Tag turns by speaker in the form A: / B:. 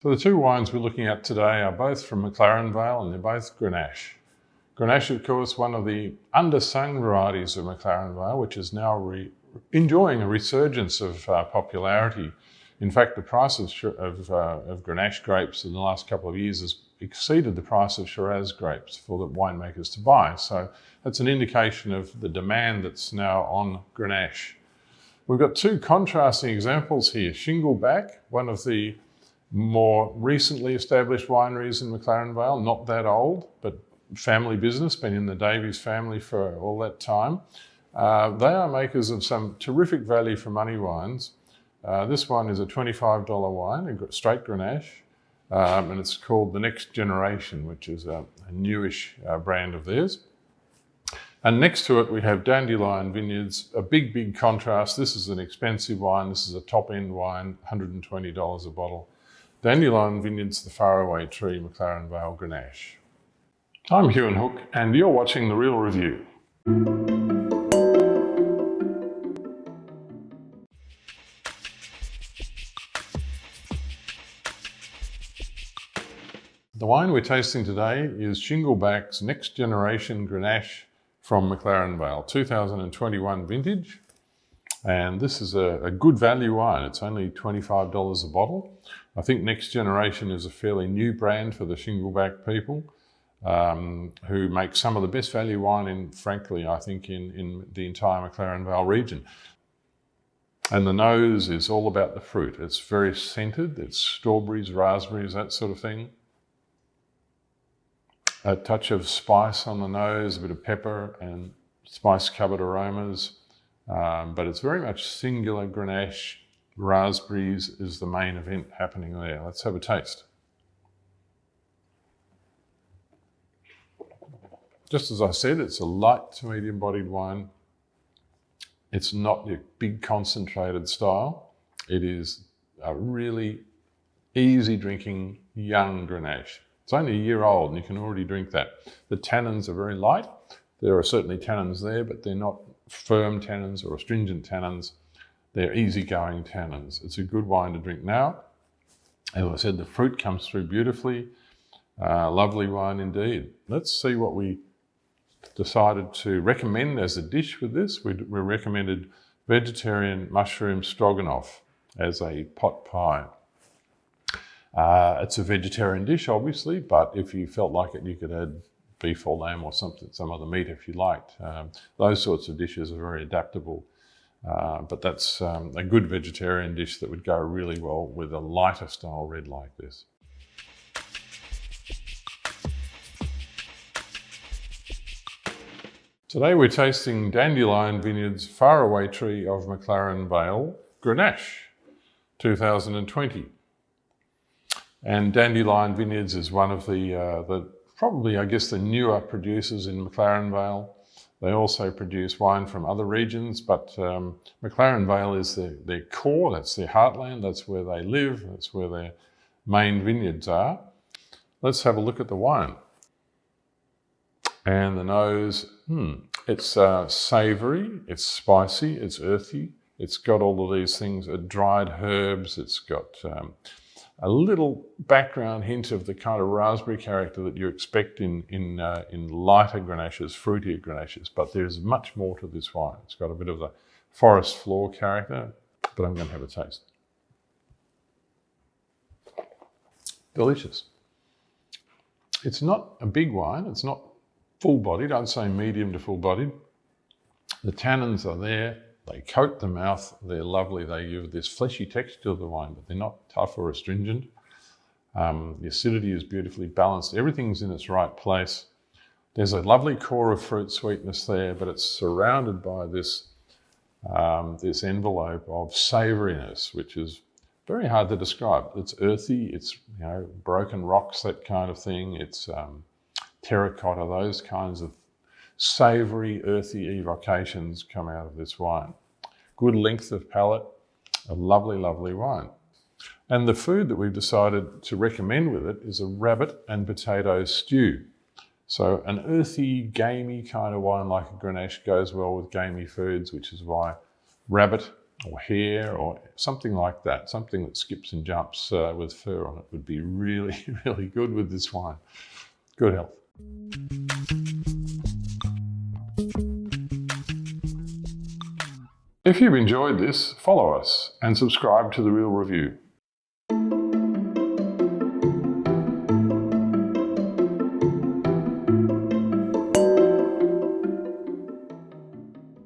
A: So the two wines we're looking at today are both from McLaren Vale and they're both Grenache. Grenache, of course, one of the undersung varieties of McLaren Vale, which is now enjoying a resurgence of popularity. In fact, the price of Grenache grapes in the last couple of years has exceeded the price of Shiraz grapes for the winemakers to buy. So that's an indication of the demand that's now on Grenache. We've got two contrasting examples here. Shingleback, one of the more recently established wineries in McLaren Vale, not that old, but family business, been in the Davies family for all that time. They are makers of some terrific value for money wines. This one is a $25 wine, a straight Grenache, and it's called the Next Generation, which is a newish brand of theirs. And next to it, we have Dandelion Vineyards, a big contrast. This is an expensive wine. This is a top-end wine, $120 a bottle. Dandelion Vineyards, the Faraway tree, McLaren Vale Grenache. I'm Hugh and Hook, and you're watching The Real Review. The wine we're tasting today is Shingleback's Next Generation Grenache from McLaren Vale, 2021 vintage. And this is a good value wine. It's only $25 a bottle. I think Next Generation is a fairly new brand for the Shingleback people who make some of the best value wine frankly, I think in the entire McLaren Vale region. And the nose is all about the fruit. It's very scented. It's strawberries, raspberries, that sort of thing. A touch of spice on the nose, a bit of pepper and spice-covered aromas. But it's very much singular Grenache. Raspberries is the main event happening there. Let's have a taste. Just as I said, it's a light to medium-bodied wine. It's not your big concentrated style. It is a really easy drinking young Grenache. It's only a year old and you can already drink that. The tannins are very light. There are certainly tannins there, but they're not firm tannins or astringent tannins. They're easygoing tannins. It's a good wine to drink now. As I said, the fruit comes through beautifully. Lovely wine indeed. Let's see what we decided to recommend as a dish with this. We recommended vegetarian mushroom stroganoff as a pot pie. It's a vegetarian dish, obviously, but if you felt like it, you could add beef or lamb or some other meat if you liked. Those sorts of dishes are very adaptable, but that's a good vegetarian dish that would go really well with a lighter style red like this. Today we're tasting Dandelion Vineyards Faraway tree of McLaren Vale Grenache 2020. And Dandelion Vineyards is one of the probably, I guess, the newer producers in McLaren Vale. They also produce wine from other regions, but McLaren Vale is their core, that's their heartland, that's where they live, that's where their main vineyards are. Let's have a look at the wine. And the nose, it's savoury, it's spicy, it's earthy, it's got all of these things, dried herbs, it's got a little background hint of the kind of raspberry character that you expect in lighter Grenaches, fruitier Grenaches, but there's much more to this wine. It's got a bit of the forest floor character, but I'm going to have a taste. Delicious. It's not a big wine, it's not full-bodied, I'd say medium to full-bodied. The tannins are there. They coat the mouth, they're lovely, they give this fleshy texture to the wine, but they're not tough or astringent. The acidity is beautifully balanced, everything's in its right place. There's a lovely core of fruit sweetness there, but it's surrounded by this envelope of savouriness, which is very hard to describe. It's earthy, it's broken rocks, that kind of thing. It's terracotta, those kinds of savoury, earthy evocations come out of this wine. Good length of palate, a lovely, lovely wine. And the food that we've decided to recommend with it is a rabbit and potato stew. So an earthy, gamey kind of wine like a Grenache goes well with gamey foods, which is why rabbit or hair or something like that, something that skips and jumps with fur on it would be really, really good with this wine. Good health. If you've enjoyed this, follow us and subscribe to The Real Review.